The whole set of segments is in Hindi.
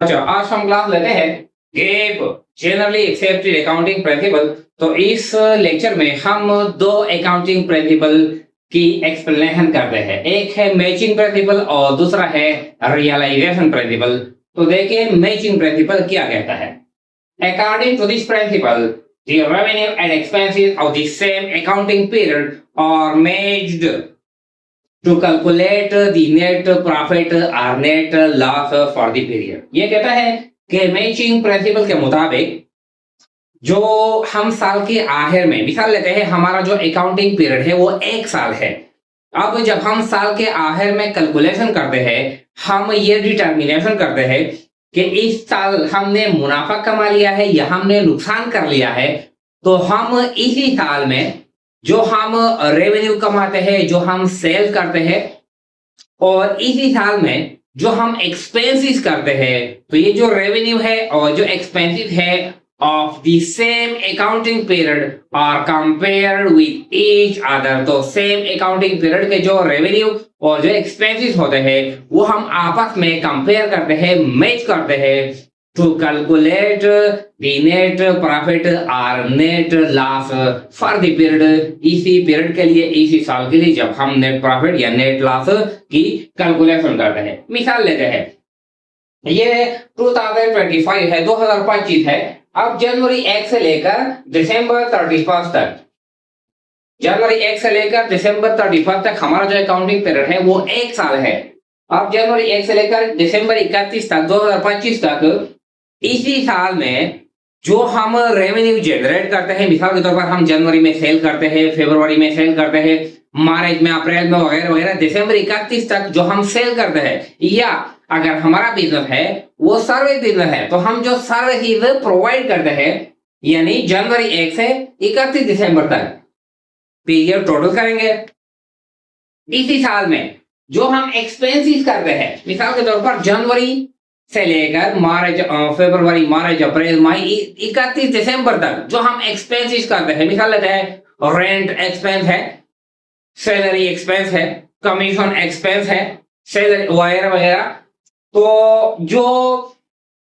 अच्छा, आज हम क्लास लेते हैं gap generally accepted accounting principle. तो इस लेक्चर में हम दो अकाउंटिंग प्रिंसिपल की एक्सप्लेनेशन करते हैं। एक है मैचिंग प्रिंसिपल और दूसरा है रियलाइजेशन प्रिंसिपल। तो देखिए मैचिंग प्रिंसिपल क्या कहता है। According to this principle the revenue and expenses of the same accounting period are matched to calculate the net profit or net loss for the period। ये कहता है कि मैचिंग प्रिंसिपल के मुताबिक जो हम साल के आखिर में मिसाल लेते हैं, हमारा जो अकाउंटिंग पीरियड है वो एक साल है। अब जब हम साल के आखिर में कैलकुलेशन करते हैं, हम ये डिटर्मिनेशन करते हैं कि इस साल हमने मुनाफा कमा लिया है या हमने नुकसान कर लिया है। तो हम इसी साल में जो हम रेवेन्यू कमाते हैं, जो हम सेल करते हैं, और इसी साल में जो हम एक्सपेंसेस करते हैं, तो ये जो रेवेन्यू है और जो एक्सपेंसेस है of the same accounting period are compared with each other. तो सेम अकाउंटिंग पीरियड के जो रेवेन्यू और जो एक्सपेंसेस होते हैं वो हम आपस में कंपेयर करते हैं, मैच करते हैं to calculate the net profit or net loss for the period। इसी पीरियड के लिए, इसी साल के लिए जब हम नेट प्रॉफिट या नेट लॉस की कैलकुलेशन करते हैं। मिसाल लेते हैं, ये 2025 है, 2025 है। अब जनवरी 1 से लेकर दिसंबर 31 तक, जनवरी 1 से लेकर दिसंबर 31 तक हमारा जो अकाउंटिंग पीरियड है वो एक साल है। अब जनवरी 1 से लेकर दिसंबर 31 तक 2025 तक इसी साल में जो हम रेवेन्यू जनरेट करते हैं, मिसाल के तौर पर हम जनवरी में सेल करते हैं, फरवरी में सेल करते हैं, मार्च में, अप्रैल में वगैरह वगैरह, दिसंबर 31 तक जो हम सेल करते हैं, या अगर हमारा बिजनेस है वो सर्विस बिजनेस है तो हम जो सर्विस प्रोवाइड करते हैं, यानी जनवरी 1 से 31 दिसंबर तक पीरियड टोटल करेंगे। इसी साल में जो हम एक्सपेंसेस करते हैं, मिसाल के तौर पर जनवरी से लेकर मार्च, फरवरी, मार्च, अप्रैल, मई, 31 दिसंबर तक जो हम एक्सपेंसेस करते हैं, मिसाल लेते हैं रेंट एक्सपेंस है, सैलरी एक्सपेंस है, कमीशन एक्सपेंस है, सैलरी वगैरह वगैरह। तो जो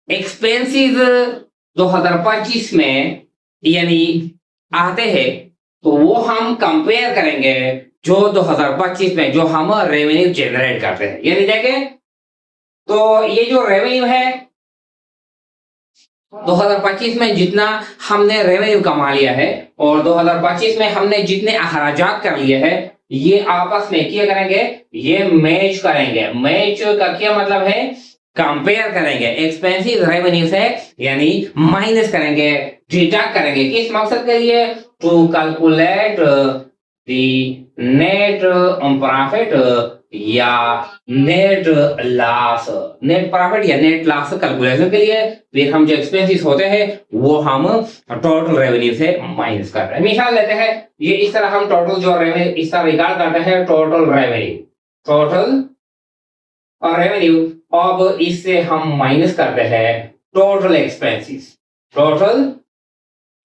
एक्सपेंसेस 2025 में यानी आते हैं तो वो हम कंपेयर करेंगे जो 2025 में जो हम रेवेन्यू जनरेट करते हैं। यानी देखें तो ये जो रेवेन्यू है 2025 में जितना हमने रेवेन्यू कमा लिया है और 2025 में हमने जितने अखराजात कर लिए हैं, ये आपस में क्या करेंगे, ये मैच करेंगे। मैच का क्या मतलब है, कंपेयर करेंगे एक्सपेंसिव रेवेन्यू से, यानी माइनस करेंगे, डिडक्ट करेंगे। किस मकसद के लिए, to calculate the net profit या नेट लॉस, नेट प्रॉफिट या नेट लॉस कैलकुलेशन के लिए फिर हम जो एक्सपेंसेस होते हैं वो हम टोटल रेवेन्यू से माइनस कर रहे हैं। मिसाल लेते हैं, ये इस तरह हम टोटल जो रेवेन्यू इस तरह रिकॉर्ड करते हैं, टोटल रेवेन्यू, टोटल और रेवेन्यू। अब इससे हम माइनस करते हैं टोटल एक्सपेंसेस, टोटल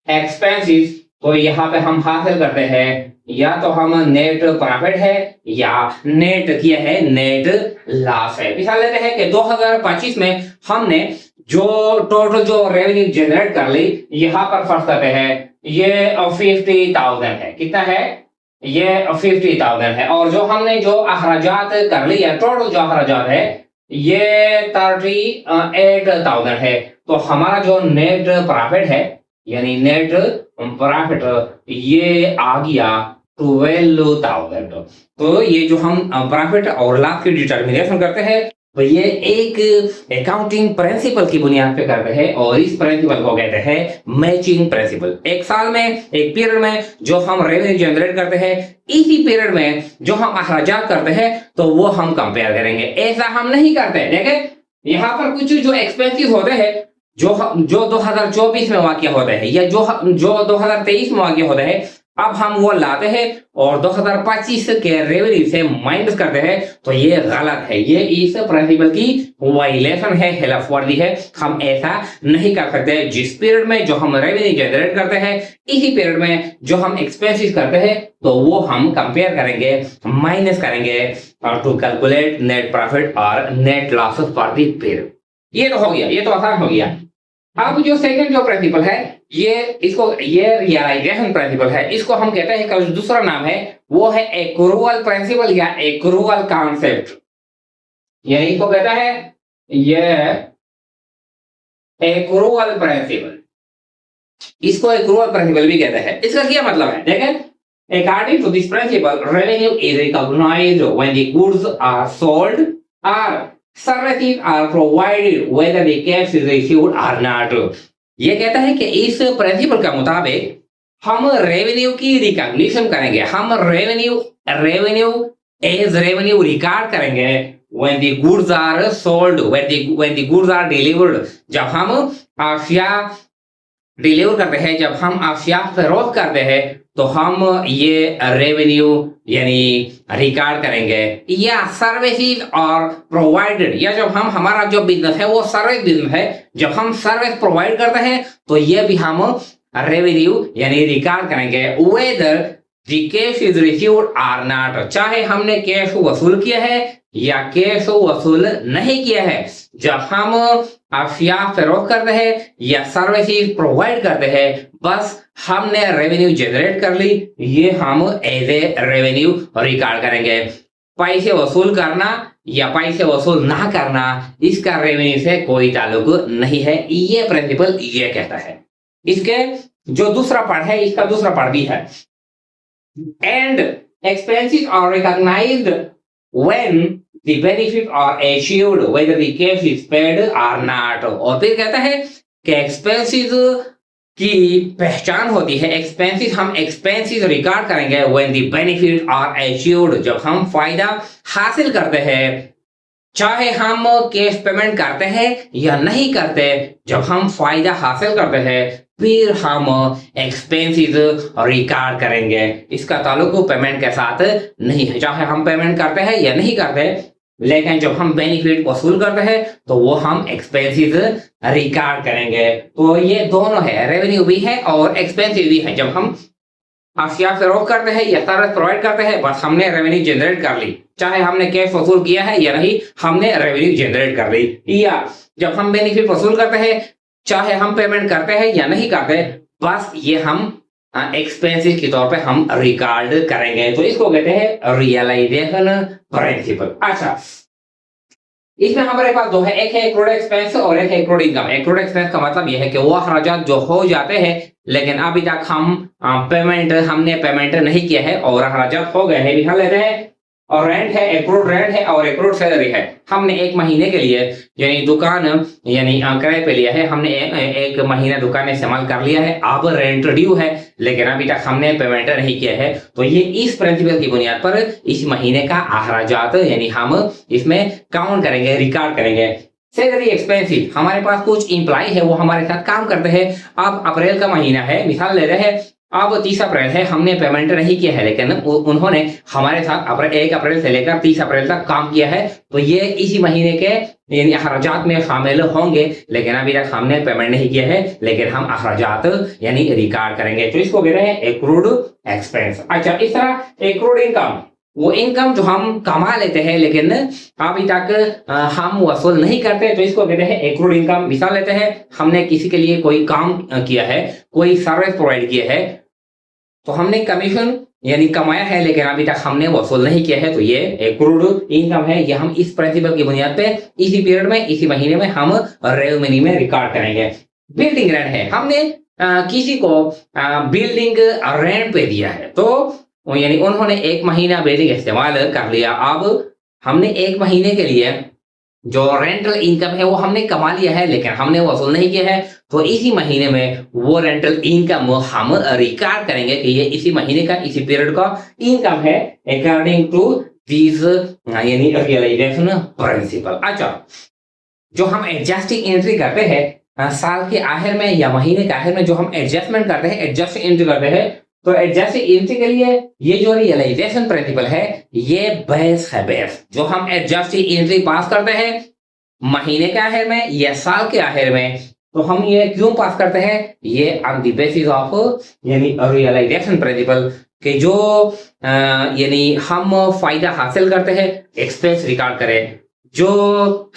एक्सपेंसेस। तो यहाँ पे हम हासिल करते हैं या तो हम नेट प्रॉफिट है या नेट क्या है, नेट लॉस है। मिसाल लेते हैं कि 2025 में हमने जो टोटल जो रेवेन्यू जनरेट कर ली, यहाँ पर फर्स्ट करते हैं ये 50,000 है। कितना है, ये 50,000 है। और जो हमने जो अखराजात कर ली है, टोटल जो अखराजात है ये 38,000 है। तो हमारा जो नेट प्रॉफिट है यानी नेट प्रॉफिट ये आ गया 12,000। तो ये जो हम प्रॉफिट और लाभ की डिटर्मिनेशन करते हैं तो ये एक अकाउंटिंग प्रिंसिपल की बुनियाद पे करते हैं और इस प्रिंसिपल को कहते हैं मैचिंग प्रिंसिपल। एक साल में, एक पीरियड में जो हम रेवेन्यू जनरेट करते हैं, इसी पीरियड में जो हम अखराजात करते हैं तो वो हम कंपेयर करेंगे। ऐसा हम नहीं करते। देखें यहाँ पर कुछ जो एक्सपेंसेस होते हैं जो 2024 में वाक़या होते हैं या जो 2023 में वाक़या होते हैं, अब हम वो लाते हैं और 2025 के रेवेन्यू से माइनस करते हैं। तो ये गलत है, ये इस प्रिंसिपल की वायलेशन है, खिलाफवर्जी है। हम ऐसा नहीं कर सकते। जिस पीरियड में जो हम रेवेन्यू जनरेट करते हैं, इसी पीरियड में जो हम एक्सपेंसेस करते हैं तो वो हम कंपेयर करेंगे, माइनस करेंगे और टू कैलकुलेट नेट प्रॉफिट और net losses for the period. ये तो हो गया, ये तो आसान हो गया। अब जो सेकंड जो प्रिंसिपल है, ये रियलाइजेशन प्रिंसिपल है, इसको हम कहते हैं, का दूसरा नाम है वो है एक्रूअल प्रिंसिपल या एक्रूअल कॉन्सेप्ट, यानी इसको कहता है ये एक्रूअल प्रिंसिपल, इसको एक्रूअल प्रिंसिपल भी कहते हैं। इसका क्या मतलब है देखें, according to this principle revenue is recognized when the goods are sold or services are provided whether the cash is received or not। ये कहता है कि इस प्रिंसिपल के मुताबिक हम रेवेन्यू की रिकॉग्निशन करेंगे, हम रेवेन्यू एज रेवेन्यू रिकॉर्ड करेंगे when the goods are sold, when the goods are delivered, जब हम आशिया डिलीवर करते हैं, जब हम आशिया फरोख्त करते हैं तो हम ये रेवेन्यू यानी रिकॉर्ड करेंगे, या सर्विसेज और प्रोवाइडेड, या जब हम हमारा जो बिजनेस है वो सर्विस बिजनेस है, जब हम सर्विस प्रोवाइड करते हैं तो ये भी हम रेवेन्यू यानी रिकॉर्ड करेंगे। Whether the cash is received और नॉट, चाहे हमने कैश वसूल किया है या कैश वसूल नहीं किया है, जब हम आशिया फरोख्त करते हैं या सर्विसेज प्रोवाइड करते हैं, बस हमने रेवेन्यू जनरेट कर ली, ये हम एज ए रेवेन्यू रिकॉर्ड करेंगे। पैसे वसूल करना या पैसे वसूल ना करना, इसका रेवेन्यू से कोई ताल्लुक नहीं है, ये प्रिंसिपल ये कहता है। इसके जो दूसरा पार्ट है, इसका दूसरा पार्ट भी है, and expenses are recognised when the benefit are achieved whether the cash is paid or not। और फिर कहता है कि एक्सपेंसेस की पहचान होती है, एक्सपेंसेस हम एक्सपेंसेस रिकॉर्ड करेंगे when the benefit are achieved, जब हम फायदा हासिल करते हैं, चाहे हम कैश पेमेंट करते हैं या नहीं करते, जब हम फायदा हासिल करते हैं फिर हम एक्सपेंसेस रिकॉर्ड करेंगे। इसका ताल्लुक पेमेंट के साथ नहीं है, चाहे हम पेमेंट करते हैं या नहीं करते, लेकिन जब हम बेनिफिट वसूल करते हैं तो वो हम एक्सपेंसेस रिकॉर्ड करेंगे। तो ये दोनों है, रेवेन्यू भी है और एक्सपेंसेस भी है। जब हम आशिया फरोख्त करते हैं या सर्विस प्रोवाइड करते हैं, बस हमने रेवेन्यू जनरेट कर ली, चाहे हमने कैश वसूल किया है या नहीं, हमने रेवेन्यू जनरेट कर ली। या जब हम बेनिफिट वसूल करते हैं, चाहे हम पेमेंट करते हैं या नहीं करते, बस ये हम एक्सपेंसेस के तौर पे हम रिकॉर्ड करेंगे। तो इसको कहते हैं रियलाइजेशन प्रिंसिपल। अच्छा, इसमें हमारे पास दो है, एक है एक्रूड एक्सपेंस और एक है एक्रूड इनकम। एक्रूड एक्सपेंस का मतलब यह है कि वो अखराजात जो हो जाते हैं लेकिन अभी तक हमने पेमेंट नहीं किया है और अखराजात हो गए हैं, लिखा लेते हैं। और रेंट है, एक्रूड रेंट है और एक्रूड सैलरी है। हमने एक महीने के लिए यानी दुकान यानी किराए पे लिया है, हमने एक महीना दुकान इस्तेमाल कर लिया है, अब रेंट ड्यू है लेकिन अभी तक हमने पेमेंट नहीं किया है, तो ये इस प्रिंसिपल की बुनियाद पर इस महीने का अखराजात यानी हम इसमें काउंट करेंगे, रिकॉर्ड करेंगे। सैलरी एक्सपेंसिव, हमारे पास कुछ एम्प्लॉय है वो हमारे साथ काम करते हैं। अब अप्रैल का महीना है, मिसाल ले रहे हैं, अब 30 अप्रैल है, हमने पेमेंट नहीं किया है लेकिन उन्होंने हमारे साथ 1 अप्रैल से लेकर 30 अप्रैल तक काम किया है, तो ये इसी महीने के यानी अखराजात में शामिल होंगे, लेकिन अभी तक हमने पेमेंट नहीं किया है लेकिन हम अखराजात यानी रिकॉर्ड करेंगे। तो इसको कहते हैं एक्रूड एक्सपेंस। अच्छा, इस तरह एक्रूड इनकम, वो इनकम जो हम कमा लेते हैं लेकिन अभी तक हम वसूल नहीं करते, तो इसको कहते हैं एक्रूड इनकम। मिसाल लेते हैं, हमने किसी के लिए कोई काम किया है, कोई सर्विस प्रोवाइड किया है, तो हमने कमीशन यानी कमाया है लेकिन अभी तक हमने वसूल नहीं किया है, तो ये एक्रूड इनकम है। ये हम इस प्रिंसिपल की बुनियाद पे इसी पीरियड में, इसी महीने में हम रेवेन्यू में रिकॉर्ड करेंगे। बिल्डिंग रेंट है, हमने किसी को बिल्डिंग रेंट पे दिया है, तो यानी उन्होंने 1 महीना बिल्डिंग इस्तेमाल कर लिया, अब हमने 1 महीने के लिए जो रेंटल इनकम है वो हमने कमा लिया है लेकिन हमने वसूल नहीं किया है, तो इसी महीने में वो रेंटल इनकम हम रिकॉर्ड करेंगे कि ये इसी महीने का, इसी पीरियड का इनकम है अकॉर्डिंग टू दिस यानी रियलाइजेशन प्रिंसिपल। अच्छा, जो हम एडजस्टिंग एंट्री करते हैं साल के आखिर में या महीने के आखिर में, जो हम एडजस्टमेंट करते हैं, एडजस्ट एंट्री करते हैं, तो एडजस्ट एंट्री के लिए ये जो रियलाइजेशन प्रिंसिपल है ये बेस है। बेस जो हम एडजस्ट एंट्री पास करते हैं महीने के आखिर में या साल के आखिर में, तो हम ये क्यों पास करते हैं, ये ऑन द बेसिस ऑफ यानी रियलाइजेशन प्रिंसिपल के जो यानी हम फायदा हासिल करते हैं, एक्सपेंस रिकॉर्ड करें, जो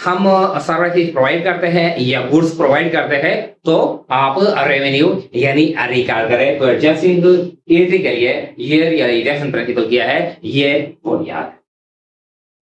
हम सर्विस प्रोवाइड करते हैं या गुड्स प्रोवाइड करते हैं तो आप रेवेन्यू यानी रिकॉर्ड करें। तो एडजस्टिंग एंट्री करिए ईयर या रिडक्शन प्रिंसिपल किया है ये हो गया।